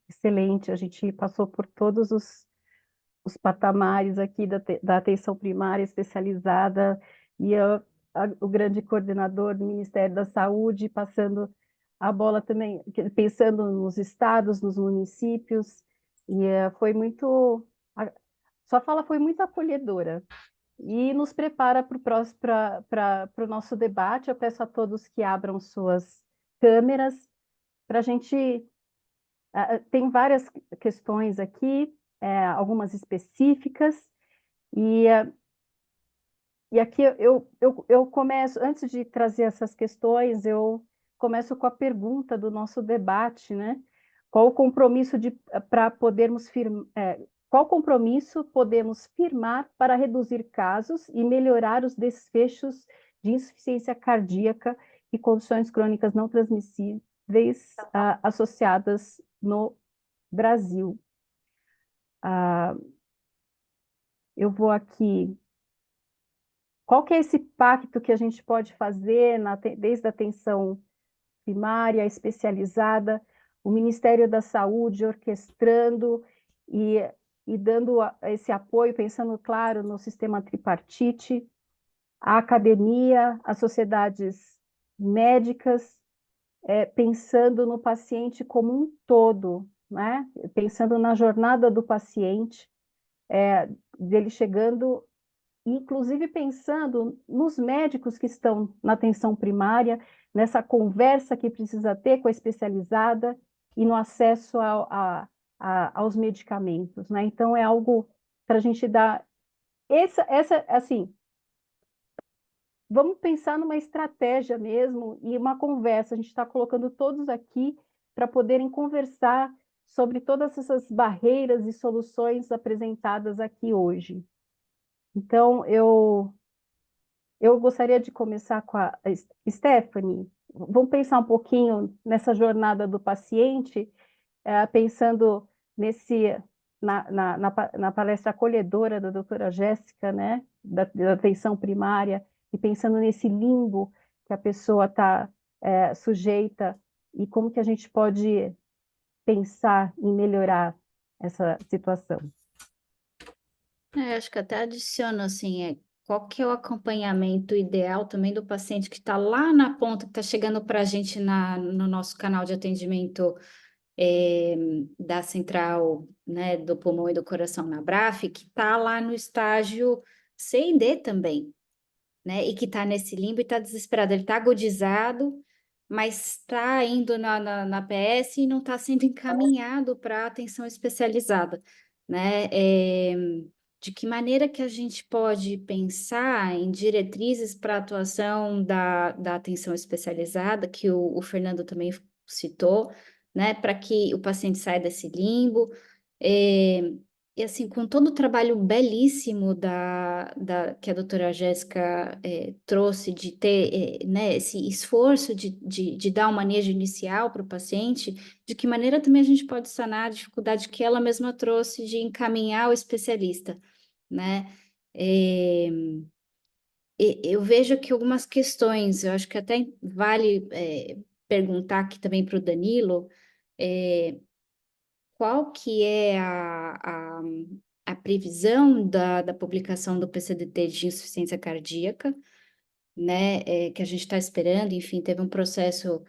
Excelente, a gente passou por todos os patamares aqui da atenção primária especializada e o grande coordenador do Ministério da Saúde passando a bola também, pensando nos estados, nos municípios, e foi muito, sua fala foi muito acolhedora e nos prepara para o nosso debate. Eu peço a todos que abram suas câmeras para a gente. Tem várias questões aqui, algumas específicas, e, e aqui eu começo, antes de trazer essas questões, eu começo com a pergunta do nosso debate, né? Qual o compromisso para podermos qual compromisso podemos firmar para reduzir casos e melhorar os desfechos de insuficiência cardíaca e condições crônicas não transmissíveis associadas no Brasil? Eu vou aqui. Qual que é esse pacto que a gente pode fazer desde a atenção primária, especializada, o Ministério da Saúde orquestrando e dando esse apoio, pensando, claro, no sistema tripartite, a academia, as sociedades médicas, pensando no paciente como um todo, né? Pensando na jornada do paciente, dele chegando, inclusive pensando nos médicos que estão na atenção primária, nessa conversa que precisa ter com a especializada e no acesso aos medicamentos, né? Então, é algo para a gente dar... assim, vamos pensar numa estratégia mesmo e uma conversa. A gente está colocando todos aqui para poderem conversar sobre todas essas barreiras e soluções apresentadas aqui hoje. Então, eu gostaria de começar com a Stephanie. Vamos pensar um pouquinho nessa jornada do paciente, pensando na palestra acolhedora da doutora Jéssica, né, da atenção primária, e pensando nesse limbo que a pessoa está sujeita, e como que a gente pode pensar em melhorar essa situação. Acho que até adiciono assim, qual que é o acompanhamento ideal também do paciente que está lá na ponta, que está chegando para a gente no nosso canal de atendimento da central, né, do pulmão e do coração na BRAF, que está lá no estágio C e D também, né, e que está nesse limbo e está desesperado. Ele está agudizado, mas está indo na PS e não está sendo encaminhado para atenção especializada, né? De que maneira que a gente pode pensar em diretrizes para atuação da atenção especializada, que o Fernando também citou, né, para que o paciente saia desse limbo, e assim, com todo o trabalho belíssimo que a doutora Jéssica trouxe de ter né, esse esforço de dar um manejo inicial para o paciente, de que maneira também a gente pode sanar a dificuldade que ela mesma trouxe de encaminhar o especialista, né? Eu vejo aqui algumas questões, eu acho que até vale perguntar aqui também para o Danilo, qual que é a previsão da publicação do PCDT de insuficiência cardíaca, né, que a gente está esperando. Enfim, teve um processo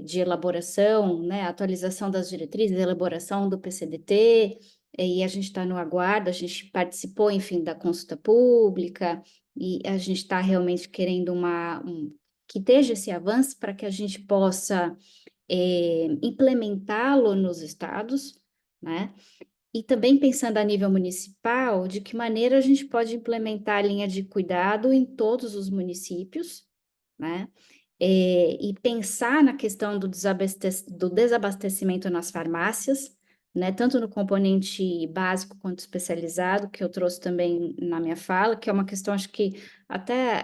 de elaboração, né, atualização das diretrizes, elaboração do PCDT, e a gente está no aguardo. A gente participou, enfim, da consulta pública, e a gente está realmente querendo que esteja esse avanço para que a gente possa implementá-lo nos estados, né? E também pensando a nível municipal, de que maneira a gente pode implementar a linha de cuidado em todos os municípios, né? E pensar na questão do desabastecimento nas farmácias, né? Tanto no componente básico quanto especializado, que eu trouxe também na minha fala, que é uma questão, acho que até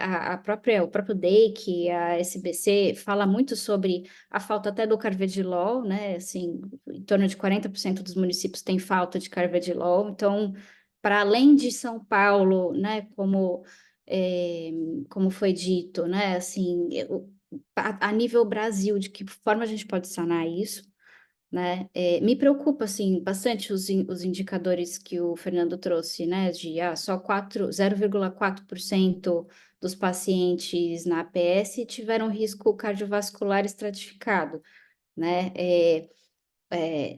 o próprio DEIC, a SBC, fala muito sobre a falta até do carvedilol, né? Assim, em torno de 40% dos municípios têm falta de carvedilol. Então, para além de São Paulo, né, como como foi dito, né? Assim, a nível Brasil, de que forma a gente pode sanar isso, né? Me preocupa assim bastante os indicadores que o Fernando trouxe, né? De só 0,4% dos pacientes na APS tiveram risco cardiovascular estratificado, né?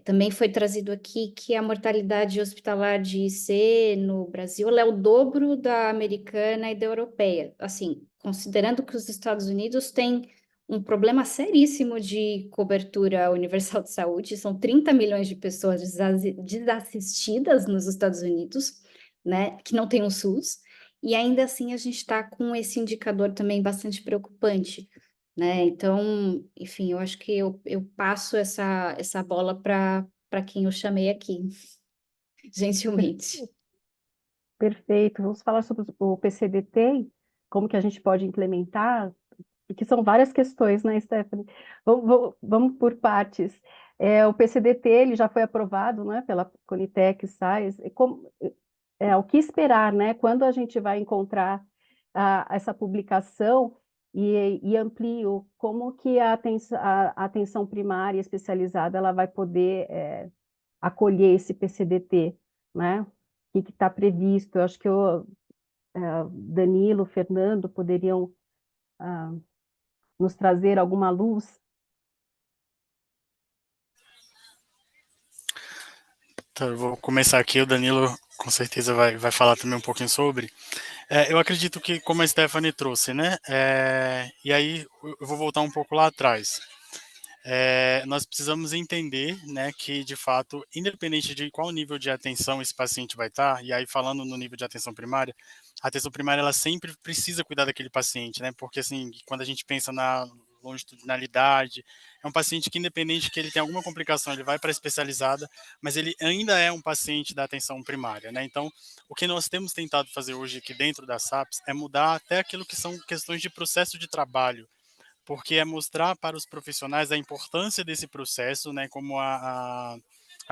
Também foi trazido aqui que a mortalidade hospitalar de IC no Brasil ela é o dobro da americana e da europeia. Assim, considerando que os Estados Unidos têm um problema seríssimo de cobertura universal de saúde, são 30 milhões de pessoas desassistidas nos Estados Unidos, né, que não tem um SUS, e ainda assim a gente está com esse indicador também bastante preocupante, né? Então, enfim, eu acho que eu passo essa bola para quem eu chamei aqui, gentilmente. Perfeito. Vamos falar sobre o PCDT, como que a gente pode implementar, e que são várias questões, né, Stephanie? Vamos por partes. O PCDT ele já foi aprovado, né, pela Conitec, SAIS. O que esperar, né? Quando a gente vai encontrar essa publicação e amplio, como que a atenção primária especializada ela vai poder acolher esse PCDT, né? O que está previsto? Eu acho que Danilo, Fernando poderiam ah, nos trazer alguma luz. Então, eu vou começar aqui, o Danilo com certeza vai falar também um pouquinho sobre. Eu acredito que, como a Stephanie trouxe, né? E aí eu vou voltar um pouco lá atrás. Nós precisamos entender, né, que de fato, independente de qual nível de atenção esse paciente vai estar, e aí falando no nível de atenção primária, a atenção primária ela sempre precisa cuidar daquele paciente, né, porque assim, quando a gente pensa na longitudinalidade, é um paciente que independente que ele tenha alguma complicação, ele vai para a especializada, mas ele ainda é um paciente da atenção primária, né, então o que nós temos tentado fazer hoje aqui dentro da SAPS é mudar até aquilo que são questões de processo de trabalho, porque é mostrar para os profissionais a importância desse processo, né, como a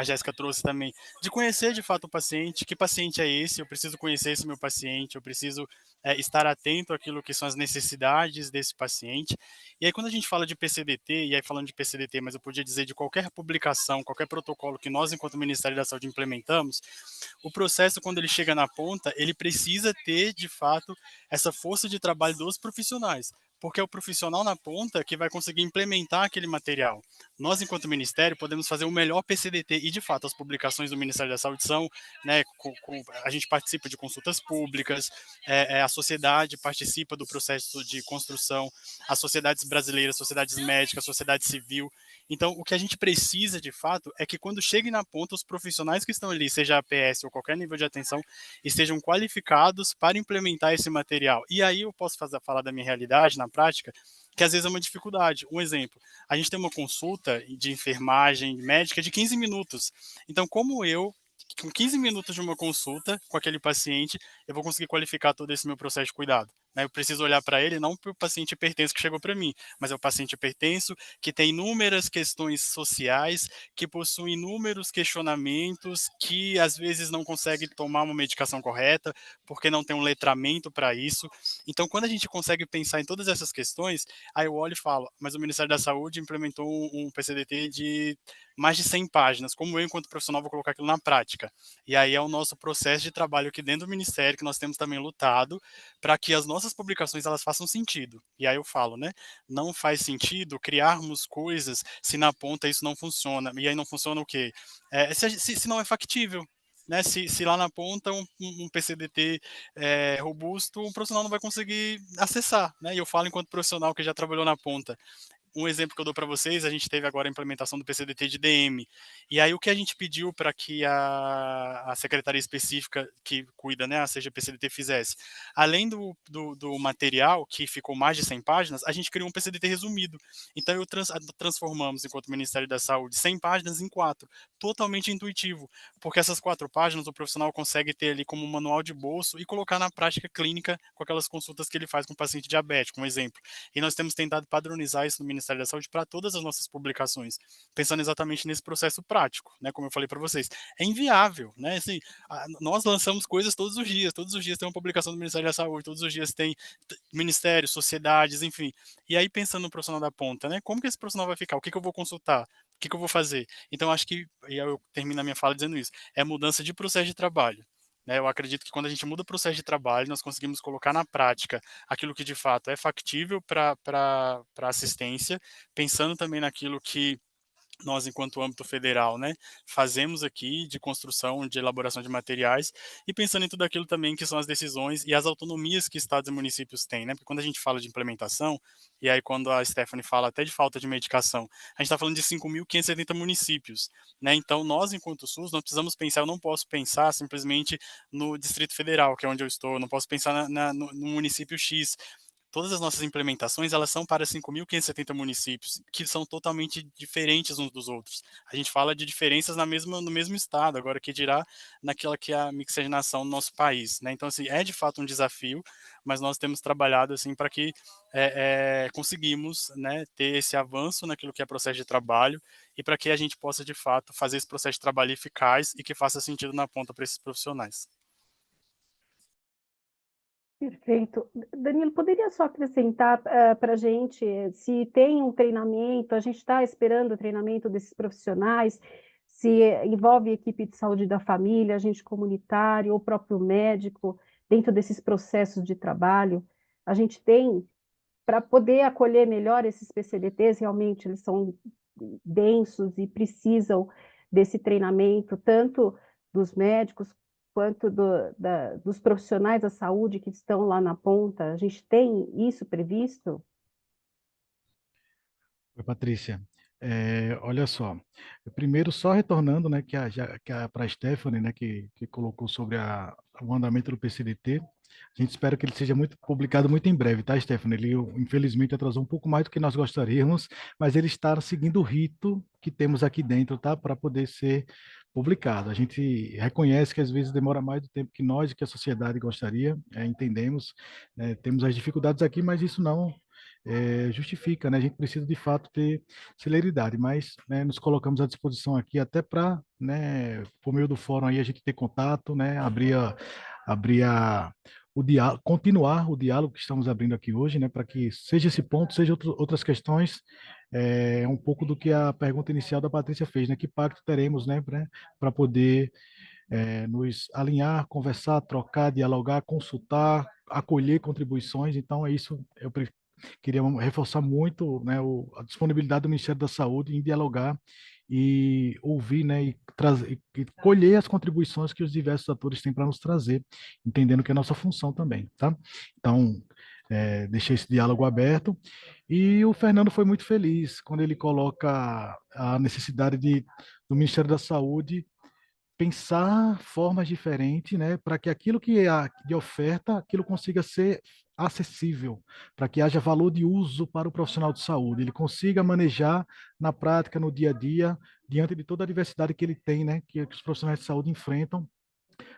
Jéssica trouxe também, de conhecer de fato o paciente, que paciente é esse, eu preciso conhecer esse meu paciente, eu preciso estar atento àquilo que são as necessidades desse paciente. E aí quando a gente fala de PCDT, e aí falando de PCDT, mas eu podia dizer de qualquer publicação, qualquer protocolo que nós, enquanto Ministério da Saúde, implementamos, o processo, quando ele chega na ponta, ele precisa ter, de fato, essa força de trabalho dos profissionais, porque é o profissional na ponta que vai conseguir implementar aquele material. Nós, enquanto Ministério, podemos fazer o melhor PCDT, e, de fato, as publicações do Ministério da Saúde são, né, a gente participa de consultas públicas, a sociedade participa do processo de construção, as sociedades brasileiras, sociedades médicas, sociedade civil. Então, o que a gente precisa, de fato, é que quando chegue na ponta, os profissionais que estão ali, seja APS ou qualquer nível de atenção, estejam qualificados para implementar esse material. E aí eu posso falar da minha realidade na prática, que às vezes é uma dificuldade. Um exemplo, a gente tem uma consulta de enfermagem médica de 15 minutos. Então, como eu, com 15 minutos de uma consulta com aquele paciente, eu vou conseguir qualificar todo esse meu processo de cuidado? Né? Eu preciso olhar para ele não para o paciente hipertenso que chegou para mim, mas é o paciente hipertenso que tem inúmeras questões sociais, que possui inúmeros questionamentos, que às vezes não consegue tomar uma medicação correta, porque não tem um letramento para isso. Então, quando a gente consegue pensar em todas essas questões, aí eu olho e falo, mas o Ministério da Saúde implementou um PCDT de mais de 100 páginas, como eu, enquanto profissional, vou colocar aquilo na prática. E aí é o nosso processo de trabalho aqui dentro do Ministério, que nós temos também lutado para que as nossas publicações elas façam sentido. E aí eu falo, né? Não faz sentido criarmos coisas se na ponta isso não funciona. E aí não funciona o quê? Se não é factível. Né, se lá na ponta um PCDT robusto, o profissional não vai conseguir acessar. Né, e eu falo enquanto profissional que já trabalhou na ponta. Um exemplo que eu dou para vocês, a gente teve agora a implementação do PCDT de DM. E aí o que a gente pediu para que a secretaria específica que cuida, né, a seja PCDT, fizesse? Além do material, que ficou mais de 100 páginas, a gente criou um PCDT resumido. Então transformamos, enquanto Ministério da Saúde, 100 páginas em 4, totalmente intuitivo, porque essas 4 páginas o profissional consegue ter ali como um manual de bolso e colocar na prática clínica com aquelas consultas que ele faz com o paciente diabético, um exemplo. E nós temos tentado padronizar isso no Ministério Ministério da Saúde para todas as nossas publicações, pensando exatamente nesse processo prático, né? Como eu falei para vocês, é inviável, né? Assim, nós lançamos coisas todos os dias tem uma publicação do Ministério da Saúde, todos os dias tem ministérios, sociedades, enfim. E aí pensando no profissional da ponta, né? Como que esse profissional vai ficar? O que que eu vou consultar? O que que eu vou fazer? Então acho que, e eu termino a minha fala dizendo isso, é mudança de processo de trabalho. Né, eu acredito que quando a gente muda o processo de trabalho, nós conseguimos colocar na prática aquilo que de fato é factível para assistência, pensando também naquilo que nós, enquanto âmbito federal, né, fazemos aqui de construção, de elaboração de materiais, e pensando em tudo aquilo também que são as decisões e as autonomias que estados e municípios têm, né, porque quando a gente fala de implementação, e aí quando a Stephanie fala até de falta de medicação, a gente está falando de 5.570 municípios, né, então nós, enquanto SUS, nós precisamos pensar, eu não posso pensar simplesmente no Distrito Federal, que é onde eu estou, não posso pensar no município X, todas as nossas implementações, elas são para 5.570 municípios, que são totalmente diferentes uns dos outros. A gente fala de diferenças no mesmo estado, agora que dirá naquela que é a mixigenação no nosso país, né? Então, assim, é de fato um desafio, mas nós temos trabalhado, assim, para que conseguimos, né, ter esse avanço naquilo que é processo de trabalho e para que a gente possa, de fato, fazer esse processo de trabalho eficaz e que faça sentido na ponta para esses profissionais. Perfeito. Danilo, poderia só acrescentar para a gente se tem um treinamento, a gente está esperando o treinamento desses profissionais, se envolve equipe de saúde da família, agente comunitário ou próprio médico, dentro desses processos de trabalho. A gente tem, para poder acolher melhor esses PCDTs, realmente eles são densos e precisam desse treinamento, tanto dos médicos quanto dos profissionais da saúde que estão lá na ponta. A gente tem isso previsto? Oi, Patrícia. Olha só, primeiro só retornando, né, para a Stephanie, né, que colocou sobre o andamento do PCDT, a gente espera que ele seja muito publicado muito em breve, tá, Stephanie? Ele, infelizmente, atrasou um pouco mais do que nós gostaríamos, mas ele está seguindo o rito que temos aqui dentro, tá, para poder ser publicado. A gente reconhece que às vezes demora mais do tempo que nós e que a sociedade gostaria, entendemos, né, temos as dificuldades aqui, mas isso não justifica, né? A gente precisa de fato ter celeridade, mas né, nos colocamos à disposição aqui até para, né, por meio do fórum aí a gente ter contato, né? Abrir o diálogo, continuar o diálogo que estamos abrindo aqui hoje, né? Para que seja esse ponto, seja outras questões, um pouco do que a pergunta inicial da Patrícia fez, né? Que pacto teremos, né? Para poder nos alinhar, conversar, trocar, dialogar, consultar, acolher contribuições. Então, é isso. Eu queria reforçar muito, né, a disponibilidade do Ministério da Saúde em dialogar e ouvir, né, e trazer, e colher as contribuições que os diversos atores têm para nos trazer, entendendo que é nossa função também, tá? Então, deixei esse diálogo aberto. E o Fernando foi muito feliz quando ele coloca a necessidade do Ministério da Saúde pensar formas diferentes, né, para que aquilo que é de oferta, aquilo consiga ser acessível, para que haja valor de uso para o profissional de saúde, ele consiga manejar na prática, no dia a dia, diante de toda a diversidade que ele tem, né, que os profissionais de saúde enfrentam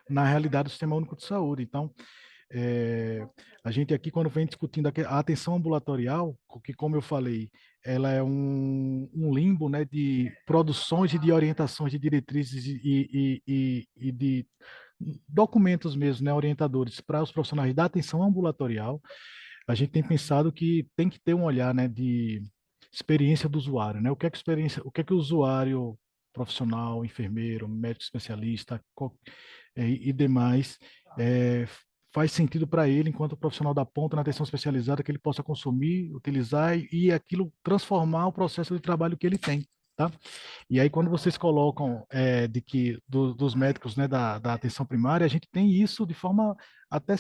na realidade do Sistema Único de Saúde. Então, é, a gente aqui, quando vem discutindo a atenção ambulatorial, que, como eu falei, ela é um limbo, né, de produções e de orientações de diretrizes e de documentos mesmo, né, orientadores para os profissionais da atenção ambulatorial. A gente tem pensado que tem que ter um olhar, né, de experiência do usuário, né? O que é que o usuário profissional, enfermeiro, médico especialista e demais é, faz sentido para ele, enquanto profissional da ponta na atenção especializada, que ele possa consumir, utilizar e aquilo transformar o processo de trabalho que ele tem, tá? E aí, quando vocês colocam dos médicos, né, da atenção primária, a gente tem isso de forma até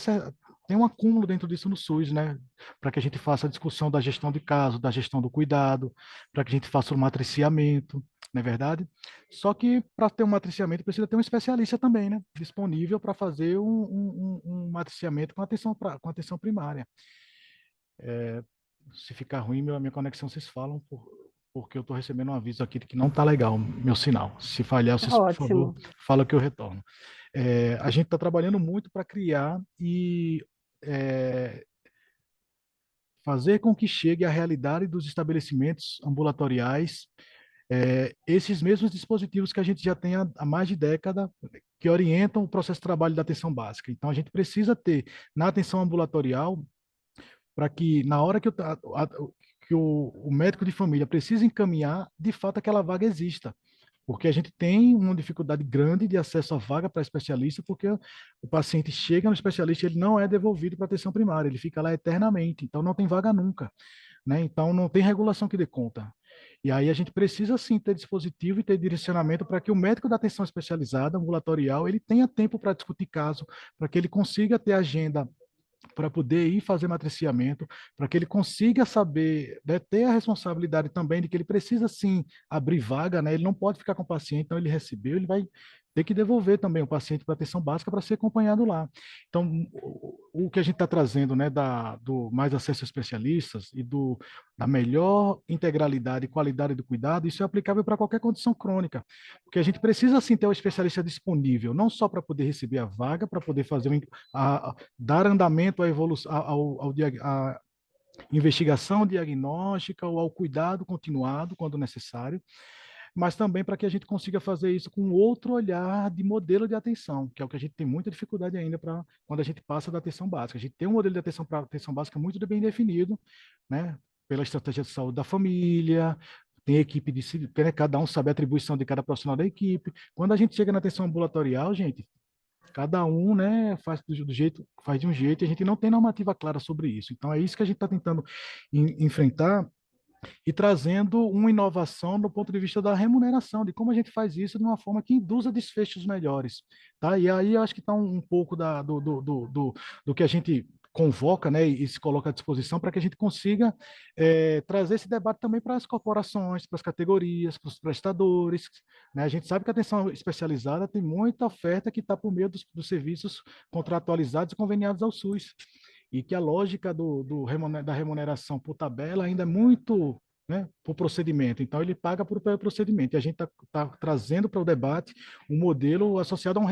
tem um acúmulo dentro disso no SUS, né? Para que a gente faça a discussão da gestão de caso, da gestão do cuidado, para que a gente faça o matriciamento, não é verdade? Só que para ter um matriciamento precisa ter um especialista também, né? Disponível para fazer um matriciamento com atenção primária. Se ficar ruim, a minha conexão, vocês falam, porque eu estou recebendo um aviso aqui de que não está legal meu sinal. Se falhar, vocês, por favor, Ótimo. fala que eu retorno. A gente está trabalhando muito para criar e fazer com que chegue à realidade dos estabelecimentos ambulatoriais esses mesmos dispositivos que a gente já tem há mais de década, que orientam o processo de trabalho da atenção básica. Então, a gente precisa ter na atenção ambulatorial, para que na hora que, que o médico de família precisa encaminhar, de fato aquela vaga exista. Porque a gente tem uma dificuldade grande de acesso à vaga para especialista, porque o paciente chega no especialista, ele não é devolvido para a atenção primária, ele fica lá eternamente, então não tem vaga nunca, né? Então não tem regulação que dê conta. E aí a gente precisa sim ter dispositivo e ter direcionamento para que o médico da atenção especializada, ambulatorial, ele tenha tempo para discutir caso, para que ele consiga ter agenda para poder ir fazer matriciamento, para que ele consiga saber, né, ter a responsabilidade também de que ele precisa sim abrir vaga, né? Ele não pode ficar com o paciente, então ele recebeu, ele vai ter que devolver também o paciente para atenção básica para ser acompanhado lá. Então, o que a gente está trazendo, né, do mais acesso a especialistas e da melhor integralidade e qualidade do cuidado, isso é aplicável para qualquer condição crônica, porque a gente precisa sim ter o especialista disponível, não só para poder receber a vaga, para poder fazer dar andamento à evolução, à investigação diagnóstica ou ao cuidado continuado, quando necessário, mas também para que a gente consiga fazer isso com outro olhar de modelo de atenção, que é o que a gente tem muita dificuldade ainda para quando a gente passa da atenção básica. A gente tem um modelo de atenção para atenção básica muito bem definido, né, pela estratégia de saúde da família, tem equipe né, cada um sabe a atribuição de cada profissional da equipe. Quando a gente chega na atenção ambulatorial, gente, cada um, né, faz do jeito, faz de um jeito, e a gente não tem normativa clara sobre isso. Então é isso que a gente está tentando enfrentar e trazendo uma inovação do ponto de vista da remuneração, de como a gente faz isso de uma forma que induza desfechos melhores, tá? E aí eu acho que está um pouco do que a gente convoca, né, e se coloca à disposição para que a gente consiga trazer esse debate também para as corporações, para as categorias, para os prestadores, né? A gente sabe que a atenção especializada tem muita oferta que está por meio dos serviços contratualizados e conveniados ao SUS, e que a lógica da remuneração por tabela ainda é muito, né, por procedimento. Então, ele paga por procedimento. E a gente está trazendo para o debate um modelo associado a um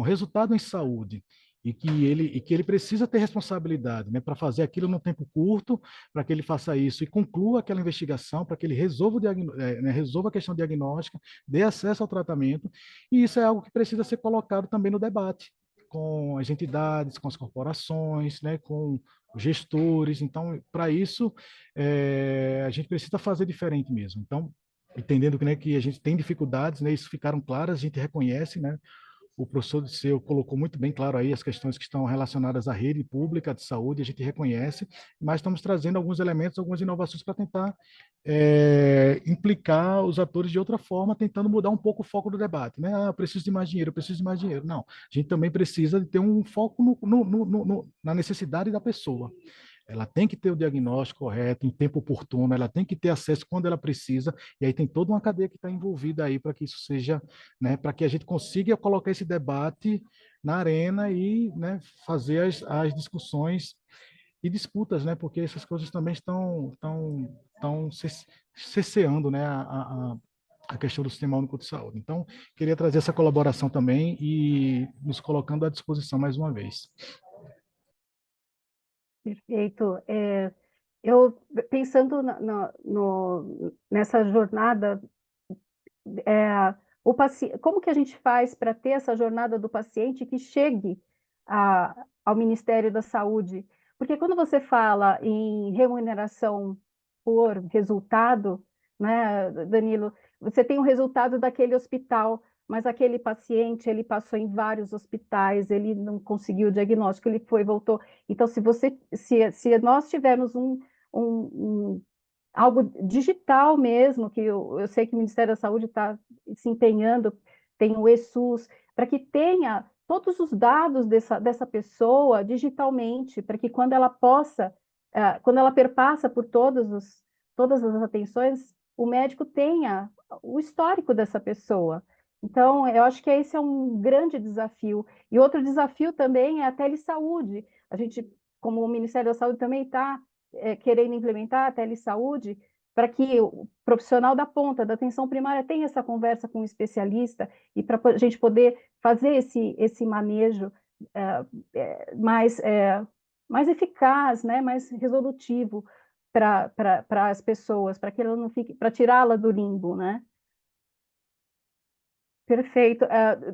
resultado em saúde. E que ele precisa ter responsabilidade, né, para fazer aquilo num tempo curto, para que ele faça isso e conclua aquela investigação, para que ele resolva, né, resolva a questão diagnóstica, dê acesso ao tratamento, e isso é algo que precisa ser colocado também no debate, com as entidades, com as corporações, né, com os gestores. Então, para isso, a gente precisa fazer diferente mesmo. Então, entendendo que, né, que a gente tem dificuldades, né, isso ficaram claras, a gente reconhece, né, o professor Disseu colocou muito bem claro aí as questões que estão relacionadas à rede pública de saúde, a gente reconhece, mas estamos trazendo alguns elementos, algumas inovações para tentar implicar os atores de outra forma, tentando mudar um pouco o foco do debate, né? Ah, eu preciso de mais dinheiro, eu preciso de mais dinheiro. Não, a gente também precisa de ter um foco na necessidade da pessoa. Ela tem que ter o diagnóstico correto, em tempo oportuno, ela tem que ter acesso quando ela precisa, e aí tem toda uma cadeia que está envolvida aí para que isso seja, né, para que a gente consiga colocar esse debate na arena e, né, fazer as discussões e disputas, né, porque essas coisas também estão cesseando, né, a questão do Sistema Único de Saúde. Então, queria trazer essa colaboração também e nos colocando à disposição mais uma vez. Perfeito. Eu, pensando nessa jornada, como que a gente faz para ter essa jornada do paciente que chegue ao Ministério da Saúde? Porque quando você fala em remuneração por resultado, né, Danilo, você tem o resultado daquele hospital, mas aquele paciente, ele passou em vários hospitais, ele não conseguiu o diagnóstico, ele foi e voltou. Então, se nós tivermos algo digital mesmo, que eu sei que o Ministério da Saúde está se empenhando, tem o eSUS, para que tenha todos os dados dessa pessoa digitalmente, para que quando ela possa, quando ela perpassa por todas as atenções, o médico tenha o histórico dessa pessoa. Então, eu acho que esse é um grande desafio. E outro desafio também é a telesaúde. A gente, como o Ministério da Saúde também está querendo implementar a telesaúde, para que o profissional da ponta, da atenção primária, tenha essa conversa com o especialista e para a gente poder fazer esse manejo mais mais eficaz, né, mais resolutivo para as pessoas, para que ela não fique, para tirá-la do limbo, né? Perfeito.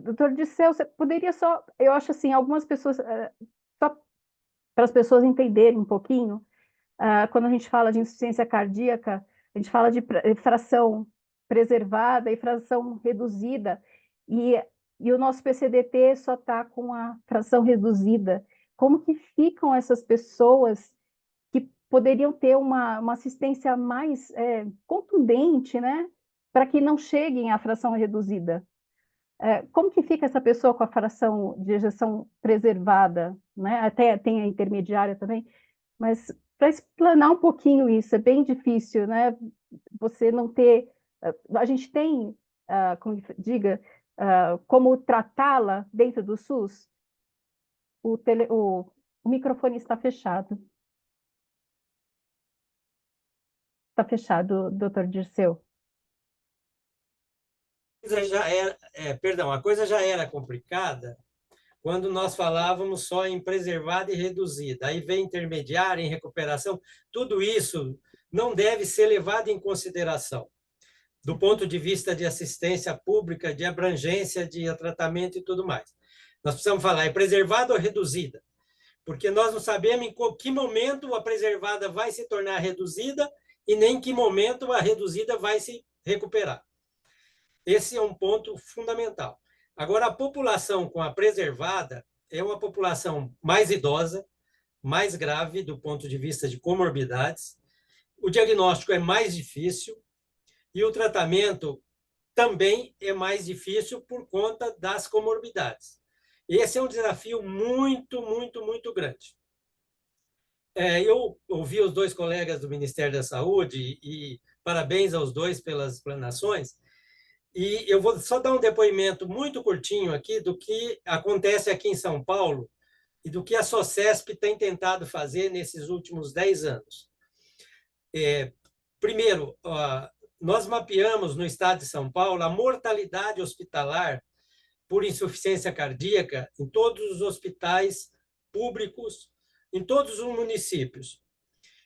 Doutor Dirceu, você poderia só, eu acho assim, algumas pessoas, só para as pessoas entenderem um pouquinho, quando a gente fala de insuficiência cardíaca, a gente fala de fração preservada e fração reduzida, e, e o nosso PCDT só está com a fração reduzida. Como que ficam essas pessoas que poderiam ter uma assistência mais contundente, né, para que não cheguem à fração reduzida? Como que fica essa pessoa com a fração de ejeção preservada, né? Até tem a intermediária também, mas para explanar um pouquinho isso, é bem difícil, né? Você não ter... A gente tem, como diga, como tratá-la dentro do SUS? O microfone está fechado. Está fechado, doutor Dirceu. A coisa já era complicada quando nós falávamos só em preservada e reduzida. Aí vem intermediária, em recuperação. Tudo isso não deve ser levado em consideração do ponto de vista de assistência pública, de abrangência de tratamento e tudo mais. Nós precisamos falar, é preservada ou reduzida? Porque nós não sabemos em que momento a preservada vai se tornar reduzida e nem em que momento a reduzida vai se recuperar. Esse é um ponto fundamental. Agora, a população com a preservada é uma população mais idosa, mais grave do ponto de vista de comorbidades, o diagnóstico é mais difícil e o tratamento também é mais difícil por conta das comorbidades. Esse é um desafio muito, muito, muito grande. Eu ouvi os dois colegas do Ministério da Saúde e parabéns aos dois pelas explanações. E eu vou só dar um depoimento muito curtinho aqui do que acontece aqui em São Paulo e do que a SOCESP tem tentado fazer nesses últimos 10 anos. Primeiro, nós mapeamos no estado de São Paulo a mortalidade hospitalar por insuficiência cardíaca em todos os hospitais públicos, em todos os municípios.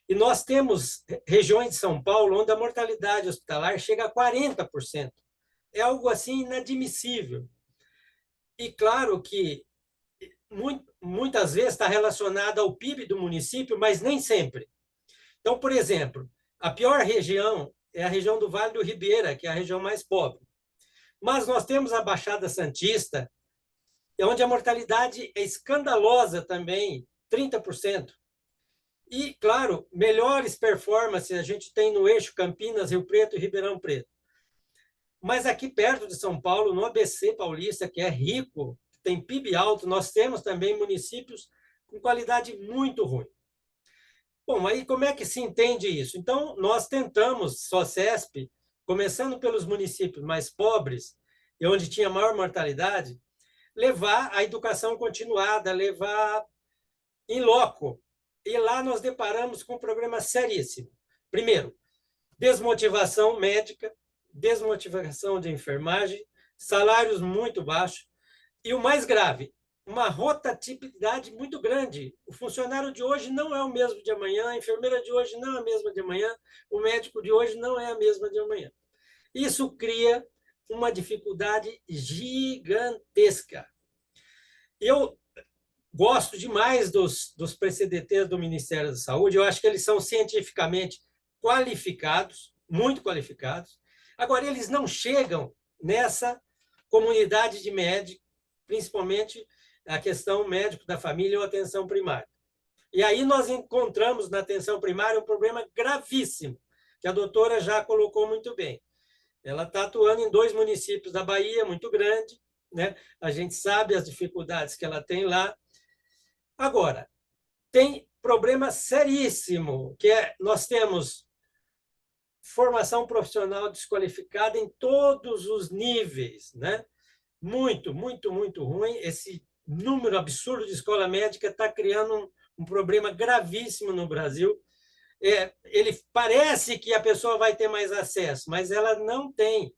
E nós temos regiões de São Paulo onde a mortalidade hospitalar chega a 40%. É algo assim inadmissível. E claro que muitas vezes está relacionado ao PIB do município, mas nem sempre. Então, por exemplo, a pior região é a região do Vale do Ribeira, que é a região mais pobre. Mas nós temos a Baixada Santista, onde a mortalidade é escandalosa também, 30%. E, claro, melhores performances a gente tem no eixo Campinas, Rio Preto e Ribeirão Preto. Mas aqui perto de São Paulo, no ABC Paulista, que é rico, tem PIB alto, nós temos também municípios com qualidade muito ruim. Bom, aí como é que se entende isso? Então, nós tentamos, SOCESP, começando pelos municípios mais pobres, e onde tinha maior mortalidade, levar a educação continuada, levar em loco. E lá nós deparamos com um problema seríssimo. Primeiro, desmotivação médica, desmotivação de enfermagem, salários muito baixos e o mais grave, uma rotatividade muito grande. O funcionário de hoje não é o mesmo de amanhã, a enfermeira de hoje não é a mesma de amanhã, o médico de hoje não é a mesma de amanhã. Isso cria uma dificuldade gigantesca. Eu gosto demais dos PCDTs do Ministério da Saúde, eu acho que eles são cientificamente qualificados, muito qualificados. Agora, eles não chegam nessa comunidade de médicos, principalmente a questão médico da família ou atenção primária. E aí nós encontramos na atenção primária um problema gravíssimo, que a doutora já colocou muito bem. Ela está atuando em 2 municípios da Bahia, muito grande, né? A gente sabe as dificuldades que ela tem lá. Agora, tem problema seríssimo, que nós temos formação profissional desqualificada em todos os níveis, né? Muito, muito, muito ruim. Esse número absurdo de escola médica está criando um problema gravíssimo no Brasil. Ele parece que a pessoa vai ter mais acesso, mas ela não tem,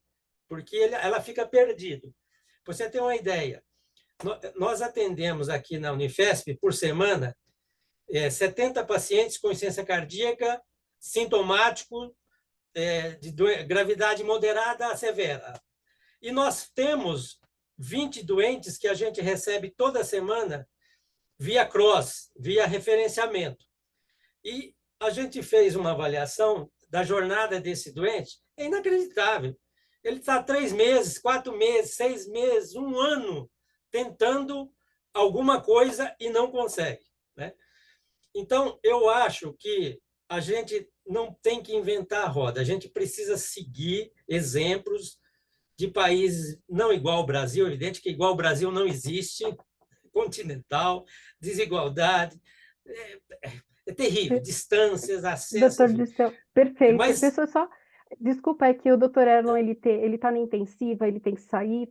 porque ela fica perdida. Para você ter uma ideia, nós atendemos aqui na Unifesp, por semana, 70 pacientes com insuficiência cardíaca sintomático de gravidade moderada a severa. E nós temos 20 doentes que a gente recebe toda semana via CROSS, via referenciamento. E a gente fez uma avaliação da jornada desse doente, é inacreditável. Ele está 3 meses, 4 meses, 6 meses, 1 ano tentando alguma coisa e não consegue, né? Então, eu acho que a gente não tem que inventar a roda, a gente precisa seguir exemplos de países não igual ao Brasil, evidente que igual ao Brasil não existe, continental, desigualdade, é terrível, distâncias, acesso, Doutor Dirceu, perfeito. Mas- Pessoal, só... Desculpa, é que o doutor Erlon, ele tá na intensiva, ele tem que sair.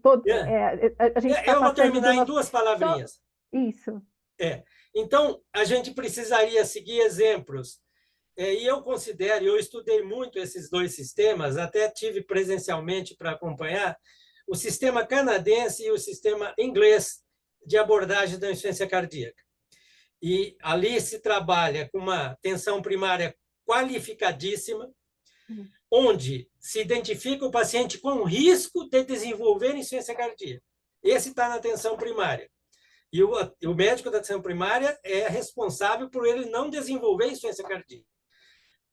A gente está eu vou passando terminar do em nosso... 2 palavrinhas. Isso. Então, a gente precisaria seguir exemplos. E eu considero, eu estudei muito esses 2 sistemas, até tive presencialmente para acompanhar, o sistema canadense e o sistema inglês de abordagem da insuficiência cardíaca. E ali se trabalha com uma tensão primária qualificadíssima, onde se identifica o paciente com risco de desenvolver insuficiência cardíaca. Esse está na atenção primária. E o médico da atenção primária é responsável por ele não desenvolver insuficiência cardíaca.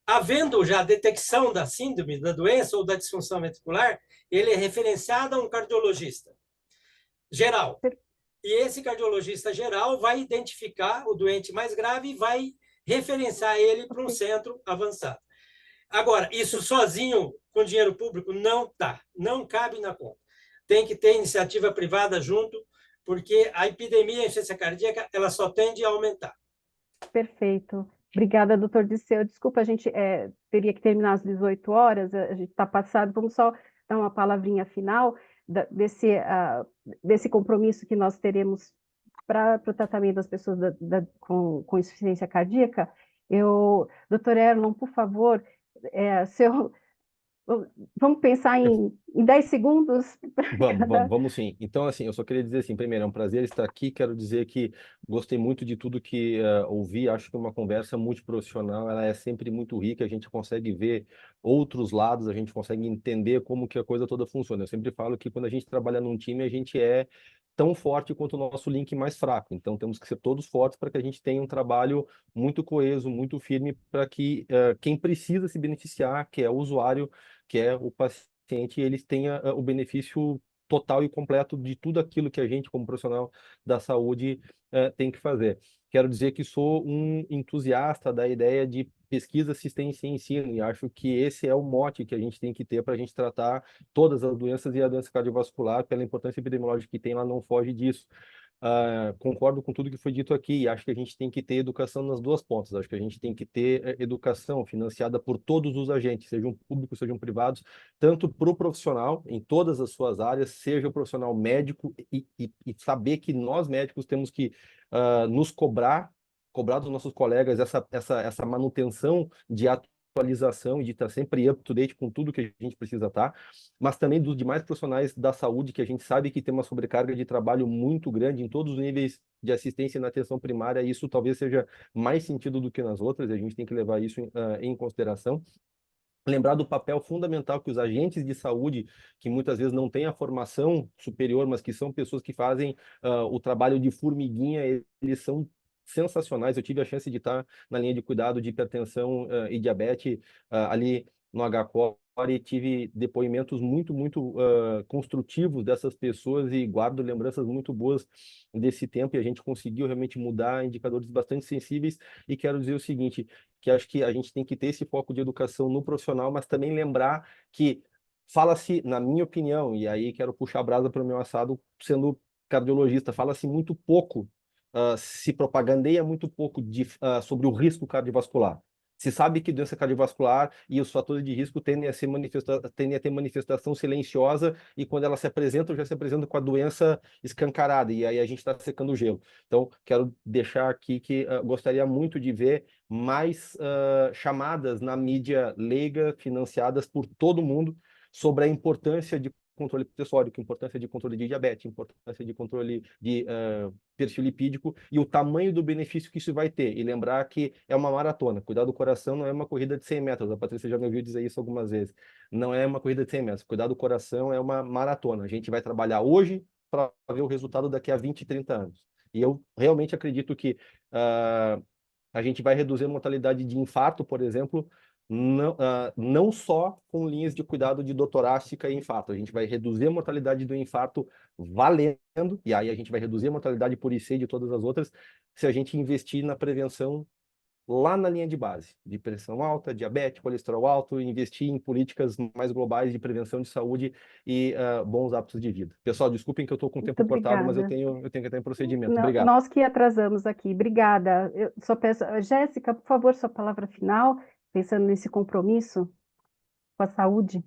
Havendo já detecção da síndrome, da doença ou da disfunção ventricular, ele é referenciado a um cardiologista geral. E esse cardiologista geral vai identificar o doente mais grave e vai referenciar ele para um centro avançado. Agora, isso sozinho, com dinheiro público, não está, não cabe na conta. Tem que ter iniciativa privada junto, porque a epidemia de insuficiência cardíaca ela só tende a aumentar. Perfeito. Obrigada, doutor Dirceu. Desculpa, a gente teria que terminar às 18 horas, a gente está passado. Vamos só dar uma palavrinha final desse compromisso que nós teremos para o tratamento das pessoas com insuficiência cardíaca. Doutor Erlon, por favor, vamos pensar em 10 segundos? Vamos sim. Então, assim, eu só queria dizer assim, primeiro, é um prazer estar aqui, quero dizer que gostei muito de tudo que ouvi, acho que uma conversa multiprofissional, ela é sempre muito rica, a gente consegue ver outros lados, a gente consegue entender como que a coisa toda funciona. Eu sempre falo que quando a gente trabalha num time, a gente é tão forte quanto o nosso link mais fraco, então temos que ser todos fortes para que a gente tenha um trabalho muito coeso, muito firme, para que quem precisa se beneficiar, que é o usuário, que é o paciente, eles tenham o benefício total e completo de tudo aquilo que a gente, como profissional da saúde, tem que fazer. Quero dizer que sou um entusiasta da ideia de pesquisa, assistência e ensino, e acho que esse é o mote que a gente tem que ter para a gente tratar todas as doenças, e a doença cardiovascular, pela importância epidemiológica que tem, ela não foge disso. Concordo com tudo que foi dito aqui, e acho que a gente tem que ter educação nas 2 pontas. Acho que a gente tem que ter educação financiada por todos os agentes, sejam públicos, sejam privados, tanto para o profissional, em todas as suas áreas, seja o profissional médico, e saber que nós médicos temos que nos cobrar dos nossos colegas essa manutenção de atualização e de estar sempre up to date com tudo que a gente precisa estar, mas também dos demais profissionais da saúde, que a gente sabe que tem uma sobrecarga de trabalho muito grande em todos os níveis de assistência na atenção primária, e isso talvez seja mais sentido do que nas outras, e a gente tem que levar isso em consideração. Lembrar do papel fundamental que os agentes de saúde, que muitas vezes não têm a formação superior, mas que são pessoas que fazem o trabalho de formiguinha, eles são sensacionais. Eu tive a chance de estar na linha de cuidado de hipertensão e diabetes ali no HCOR, e tive depoimentos muito construtivos dessas pessoas, e guardo lembranças muito boas desse tempo, e a gente conseguiu realmente mudar indicadores bastante sensíveis. E quero dizer o seguinte, que acho que a gente tem que ter esse foco de educação no profissional, mas também lembrar que fala-se, na minha opinião, e aí quero puxar a brasa para o meu assado sendo cardiologista, fala-se muito pouco, se propagandeia muito pouco sobre o risco cardiovascular. Se sabe que doença cardiovascular e os fatores de risco tendem a ter manifestação silenciosa, e quando ela se apresenta, já se apresenta com a doença escancarada, e aí a gente está secando o gelo. Então, quero deixar aqui que gostaria muito de ver mais chamadas na mídia leiga, financiadas por todo mundo, sobre a importância de controle pressórico, importância de controle de diabetes, importância de controle de perfil lipídico e o tamanho do benefício que isso vai ter. E lembrar que é uma maratona. Cuidar do coração não é uma corrida de 100 metros. A Patrícia já me ouviu dizer isso algumas vezes. Não é uma corrida de 100 metros. Cuidar do coração é uma maratona. A gente vai trabalhar hoje para ver o resultado daqui a 20, 30 anos. E eu realmente acredito que a gente vai reduzir a mortalidade de infarto, por exemplo, não só com linhas de cuidado de dor torácica e infarto. A gente vai reduzir a mortalidade do infarto valendo, e aí a gente vai reduzir a mortalidade por IC e de todas as outras, se a gente investir na prevenção lá na linha de base, de pressão alta, diabetes, colesterol alto, investir em políticas mais globais de prevenção de saúde e bons hábitos de vida. Pessoal, desculpem que eu estou com o Muito tempo cortado, mas eu obrigada. tenho que estar em procedimento. Não, Obrigado. nós que atrasamos aqui. Obrigada. Eu só peço, Jéssica, por favor, sua palavra final, pensando nesse compromisso com a saúde.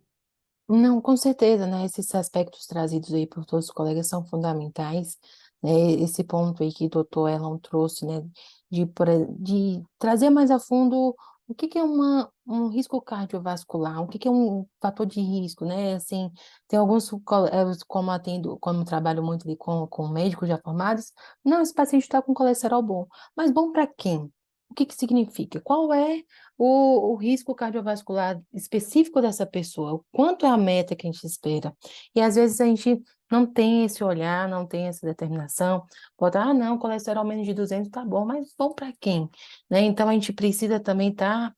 Não, com certeza, né? Esses aspectos trazidos aí por todos os colegas são fundamentais, né? Esse ponto aí que o doutor Elon trouxe, né? De trazer mais a fundo o que que é um risco cardiovascular, o que que é um fator de risco, né? Assim, tem alguns, como trabalho muito ali com médicos já formados, não, esse paciente está com colesterol bom, mas bom para quem? O que que significa? Qual é o risco cardiovascular específico dessa pessoa, o quanto é a meta que a gente espera. E às vezes a gente não tem esse olhar, não tem essa determinação, bota, não, colesterol menos de 200 tá bom, mas bom para quem? Né? Então a gente precisa também tá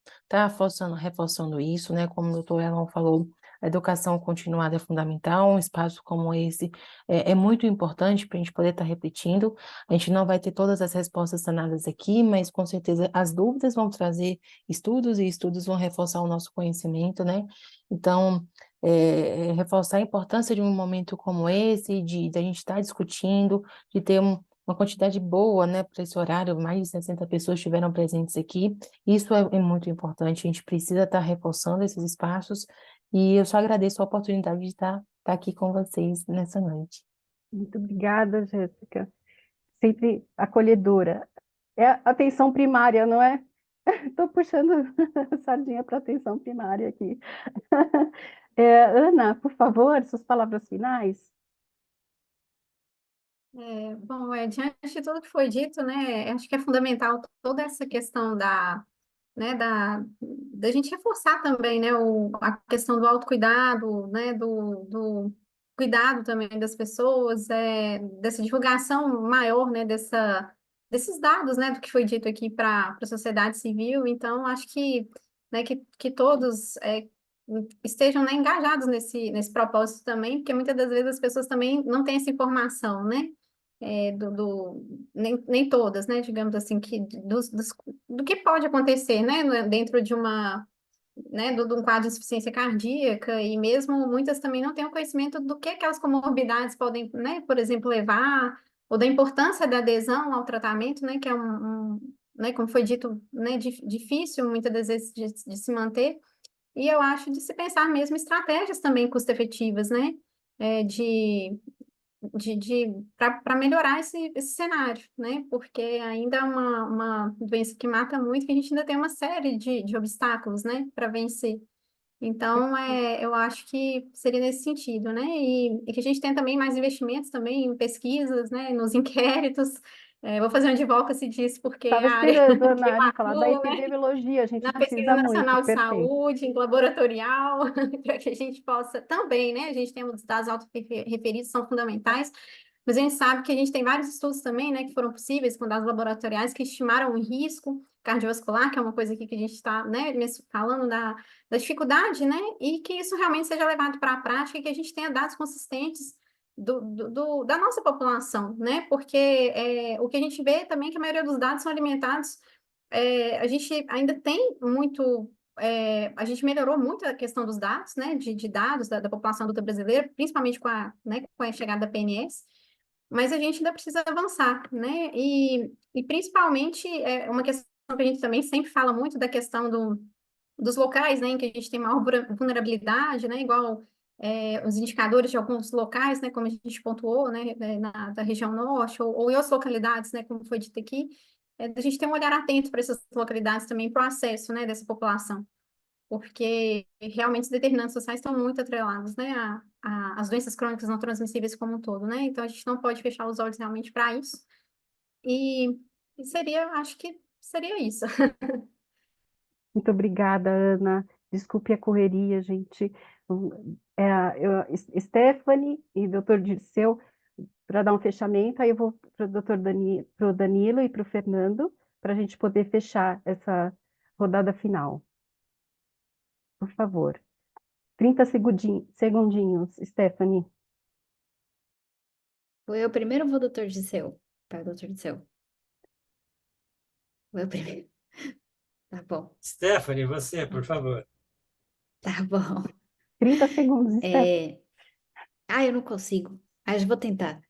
reforçando isso, né? Como o doutor Elon falou, a educação continuada é fundamental, um espaço como esse é muito importante para a gente poder estar repetindo. A gente não vai ter todas as respostas sanadas aqui, mas com certeza as dúvidas vão trazer estudos, e estudos vão reforçar o nosso conhecimento, né? Então, reforçar a importância de um momento como esse, de a gente estar discutindo, de ter uma quantidade boa, né, para esse horário, mais de 60 pessoas estiveram presentes aqui, isso é muito importante, a gente precisa estar reforçando esses espaços, e eu só agradeço a oportunidade de estar aqui com vocês nessa noite. Muito obrigada, Jéssica. Sempre acolhedora. É atenção primária, não é? Estou puxando a sardinha para atenção primária aqui. Ana, por favor, suas palavras finais. Bom, diante de tudo que foi dito, né, acho que é fundamental toda essa questão né, da gente reforçar também, né, a questão do autocuidado, né, do cuidado também das pessoas, dessa divulgação maior, né, desses dados, né, do que foi dito aqui para a sociedade civil. Então, acho que, né, que todos estejam, né, engajados nesse propósito também, porque muitas das vezes as pessoas também não têm essa informação, né? Nem todas, né, digamos assim, do que pode acontecer, né, dentro de né, de um quadro de insuficiência cardíaca, e mesmo muitas também não têm o conhecimento do que aquelas comorbidades podem, né, por exemplo, levar, ou da importância da adesão ao tratamento, né, que é né, como foi dito, né, difícil muitas das vezes de se manter, e eu acho de se pensar mesmo estratégias também custo-efetivas, né, de para melhorar esse cenário, né? Porque ainda é uma doença que mata muito, que a gente ainda tem uma série de obstáculos, né, para vencer. Então, eu acho que seria nesse sentido, né? E que a gente tenha também mais investimentos também em pesquisas, né, nos inquéritos. Vou fazer um advocacy disso, porque é Estava a área esperando a que eu Nari falar da atuo, né? epidemiologia, a gente Na precisa Pesquisa muito, Nacional de perfeito. Saúde, em laboratorial, para que a gente possa também, né? A gente tem os dados autorreferidos, são fundamentais, mas a gente sabe que a gente tem vários estudos também, né, que foram possíveis com dados laboratoriais que estimaram o risco cardiovascular, que é uma coisa aqui que a gente está, né, falando da dificuldade, né, e que isso realmente seja levado para a prática e que a gente tenha dados consistentes da nossa população, né, porque o que a gente vê também é que a maioria dos dados são alimentados, a gente ainda tem muito, a gente melhorou muito a questão dos dados, né, de dados da população adulta brasileira, principalmente né, com a chegada da PNS, mas a gente ainda precisa avançar, né, e principalmente uma questão que a gente também sempre fala muito da questão dos locais, né, em que a gente tem maior vulnerabilidade, né, igual os indicadores de alguns locais, né, como a gente pontuou, né, da região norte, ou em outras localidades, né, como foi dito aqui, a gente tem um olhar atento para essas localidades também, para o acesso, né, dessa população. porque realmente os determinantes sociais estão muito atrelados, né, às doenças crônicas não transmissíveis como um todo, né? Então a gente não pode fechar os olhos realmente para isso. E acho que seria isso. Muito obrigada, Ana. Desculpe a correria, gente. Stephanie e doutor Dirceu, para dar um fechamento, aí eu vou para o Danilo e para o Fernando, para a gente poder fechar essa rodada final. Por favor. 30 segundinhos, Stephanie. Vou eu primeiro ou vou doutor Dirceu? Para doutor Dirceu. Vou eu primeiro. Tá bom. Stephanie, você, por favor. Tá bom. 30 segundos, Stephanie. Eu não consigo. Mas vou tentar.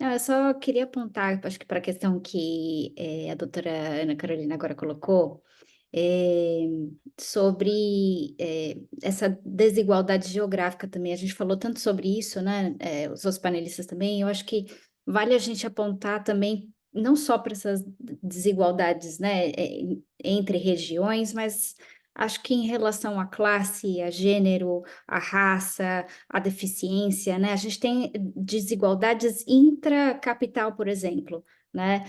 Não, eu só queria apontar, acho que para a questão que a doutora Ana Carolina agora colocou, sobre essa desigualdade geográfica também. A gente falou tanto sobre isso, né? Os outros panelistas também. Eu acho que vale a gente apontar também, não só para essas desigualdades, né, entre regiões, mas acho que em relação à classe, a gênero, a raça, a deficiência, né? A gente tem desigualdades intracapital, por exemplo, né?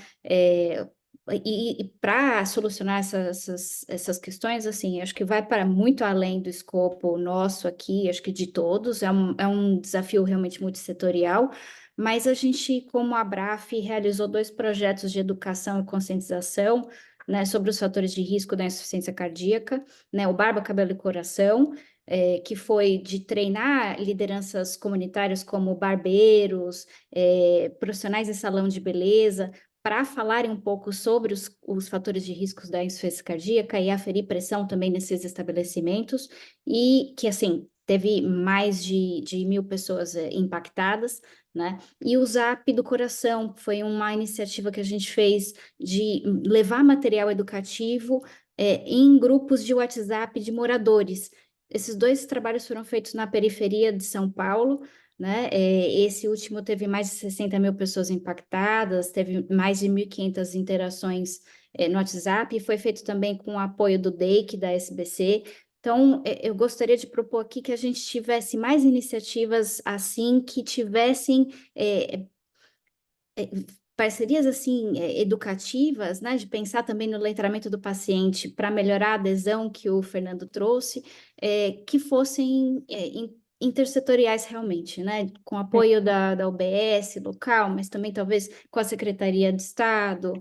E para solucionar essas questões, assim, acho que vai para muito além do escopo nosso aqui, acho que de todos, é um desafio realmente multissetorial, mas a gente, como a Abraf, realizou 2 projetos de educação e conscientização, né, sobre os fatores de risco da insuficiência cardíaca, né, o Barba, Cabelo e Coração, que foi de treinar lideranças comunitárias como barbeiros, profissionais em salão de beleza, para falarem um pouco sobre os fatores de riscos da insuficiência cardíaca e aferir pressão também nesses estabelecimentos, e que, assim, teve mais de 1.000 pessoas impactadas, né? E o Zap do Coração foi uma iniciativa que a gente fez de levar material educativo em grupos de WhatsApp de moradores. Esses 2 trabalhos foram feitos na periferia de São Paulo, né? Esse último teve mais de 60.000 pessoas impactadas, teve mais de 1.500 interações no WhatsApp, e foi feito também com o apoio do DEIC, da SBC. Então, eu gostaria de propor aqui que a gente tivesse mais iniciativas assim, que tivessem parcerias assim educativas, né, de pensar também no letramento do paciente para melhorar a adesão que o Fernando trouxe, que fossem intersetoriais realmente, né, com apoio da UBS local, mas também talvez com a Secretaria de Estado,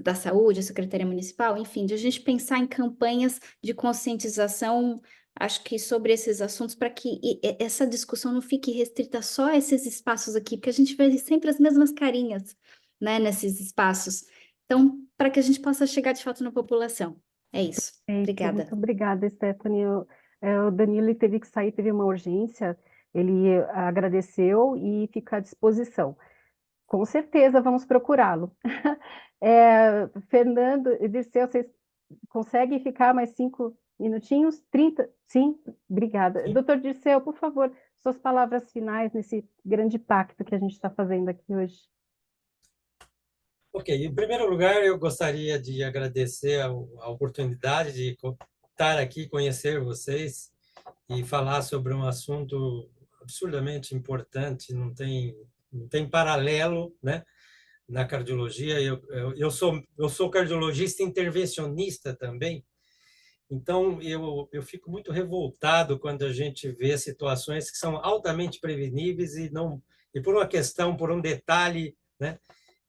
da Saúde, a Secretaria Municipal, enfim, de a gente pensar em campanhas de conscientização, acho que sobre esses assuntos, para que essa discussão não fique restrita só a esses espaços aqui, porque a gente vê sempre as mesmas carinhas, né, nesses espaços. Então, para que a gente possa chegar de fato na população. É isso. Obrigada. Muito obrigada, Stephanie. O Danilo teve que sair, teve uma urgência, ele agradeceu e fica à disposição. Com certeza vamos procurá-lo. Fernando e Dirceu, vocês conseguem ficar mais 5 minutinhos? 30? Sim? Obrigada. Sim. Doutor Dirceu, por favor, suas palavras finais nesse grande pacto que a gente está fazendo aqui hoje. Ok, em primeiro lugar, eu gostaria de agradecer a oportunidade de estar aqui, conhecer vocês e falar sobre um assunto absurdamente importante, não tem paralelo, né, na cardiologia. Eu sou cardiologista intervencionista também, então eu fico muito revoltado quando a gente vê situações que são altamente preveníveis e por uma questão, por um detalhe, né,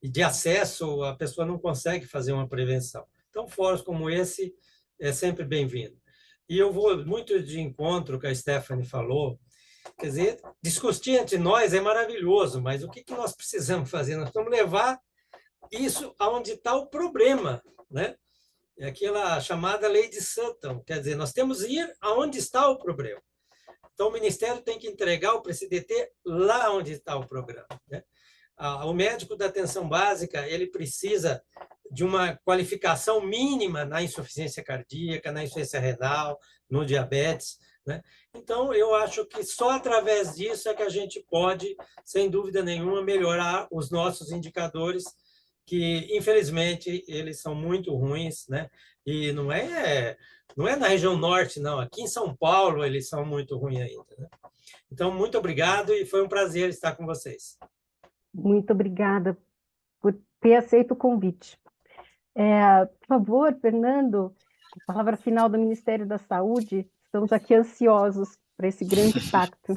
e de acesso, a pessoa não consegue fazer uma prevenção. Então, fóruns como esse é sempre bem-vindo. E eu vou muito de encontro com a Stephanie falou, quer dizer, discutir entre nós é maravilhoso, mas o que nós precisamos fazer? Nós precisamos levar isso aonde está o problema, né? É aquela chamada lei de Sutton, quer dizer, nós temos que ir aonde está o problema. Então, o Ministério tem que entregar o PCDT lá onde está o programa, né? O médico da atenção básica, ele precisa de uma qualificação mínima na insuficiência cardíaca, na insuficiência renal, no diabetes, né? Então, eu acho que só através disso é que a gente pode, sem dúvida nenhuma, melhorar os nossos indicadores, que, infelizmente, eles são muito ruins, né? E não é na região norte, não. Aqui em São Paulo eles são muito ruins ainda, né? Então, muito obrigado e foi um prazer estar com vocês. Muito obrigada por ter aceito o convite. Por favor, Fernando, a palavra final do Ministério da Saúde. Estamos aqui ansiosos para esse grande pacto.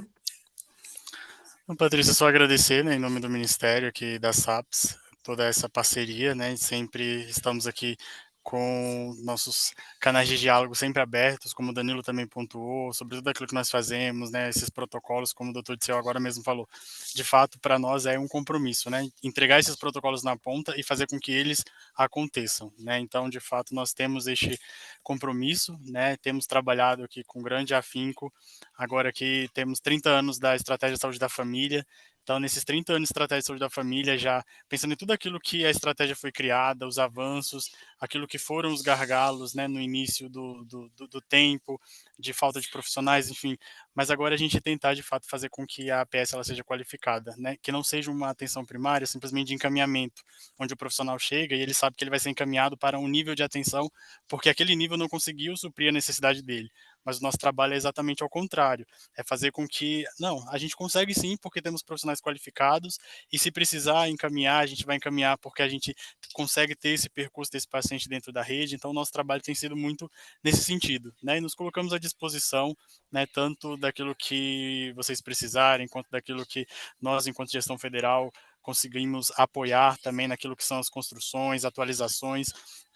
Então, Patrícia, só agradecer, né, em nome do Ministério aqui da SAPS, toda essa parceria, né, sempre estamos aqui com nossos canais de diálogo sempre abertos, como o Danilo também pontuou, sobre tudo aquilo que nós fazemos, né, esses protocolos, como o doutor Disseu agora mesmo falou. De fato, para nós é um compromisso, né, entregar esses protocolos na ponta e fazer com que eles aconteçam, né, então, de fato, nós temos este compromisso, né, temos trabalhado aqui com grande afinco. Agora aqui temos 30 anos da Estratégia de Saúde da Família, então nesses 30 anos de Estratégia de Saúde da Família, já pensando em tudo aquilo que a estratégia foi criada, os avanços, aquilo que foram os gargalos, né, no início do tempo, de falta de profissionais, enfim, mas agora a gente tentar de fato fazer com que a APS ela seja qualificada, né, que não seja uma atenção primária, simplesmente de encaminhamento, onde o profissional chega e ele sabe que ele vai ser encaminhado para um nível de atenção, porque aquele nível não conseguiu suprir a necessidade dele. Mas o nosso trabalho é exatamente ao contrário, é fazer com que, não, a gente consegue sim, porque temos profissionais qualificados, e se precisar encaminhar, a gente vai encaminhar porque a gente consegue ter esse percurso desse paciente dentro da rede, então o nosso trabalho tem sido muito nesse sentido, né, e nos colocamos à disposição, né, tanto daquilo que vocês precisarem, quanto daquilo que nós, enquanto gestão federal, conseguimos apoiar também naquilo que são as construções, atualizações,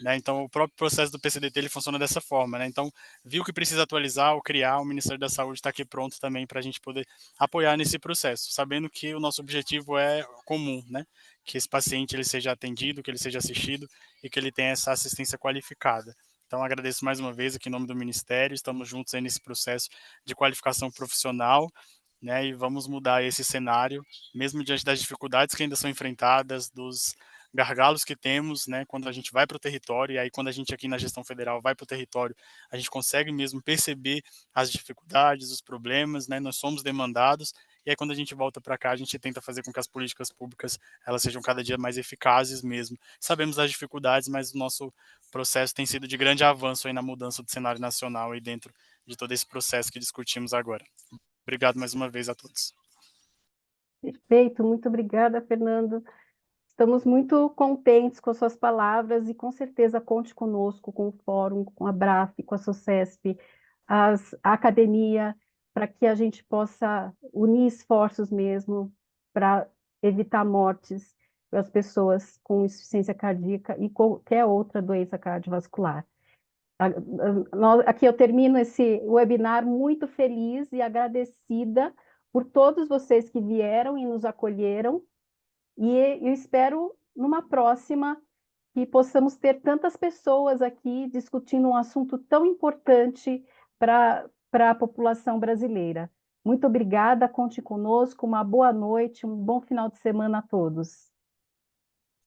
né, então o próprio processo do PCDT ele funciona dessa forma, né, então viu que precisa atualizar ou criar, o Ministério da Saúde está aqui pronto também para a gente poder apoiar nesse processo, sabendo que o nosso objetivo é comum, né, que esse paciente ele seja atendido, que ele seja assistido e que ele tenha essa assistência qualificada. Então, agradeço mais uma vez aqui em nome do Ministério, estamos juntos aí nesse processo de qualificação profissional, né, e vamos mudar esse cenário, mesmo diante das dificuldades que ainda são enfrentadas, dos gargalos que temos, né, quando a gente vai para o território, e aí quando a gente aqui na gestão federal vai para o território, a gente consegue mesmo perceber as dificuldades, os problemas, né, nós somos demandados, e aí quando a gente volta para cá, a gente tenta fazer com que as políticas públicas, elas sejam cada dia mais eficazes mesmo. Sabemos das dificuldades, mas o nosso processo tem sido de grande avanço aí na mudança do cenário nacional e dentro de todo esse processo que discutimos agora. Obrigado mais uma vez a todos. Perfeito, muito obrigada, Fernando. Estamos muito contentes com as suas palavras e com certeza conte conosco, com o Fórum, com a BRAF, com a SOCESP, a academia, para que a gente possa unir esforços mesmo para evitar mortes das pessoas com insuficiência cardíaca e qualquer outra doença cardiovascular. Aqui eu termino esse webinar muito feliz e agradecida por todos vocês que vieram e nos acolheram, e eu espero numa próxima que possamos ter tantas pessoas aqui discutindo um assunto tão importante para a população brasileira. Muito obrigada, conte conosco, uma boa noite, um bom final de semana a todos.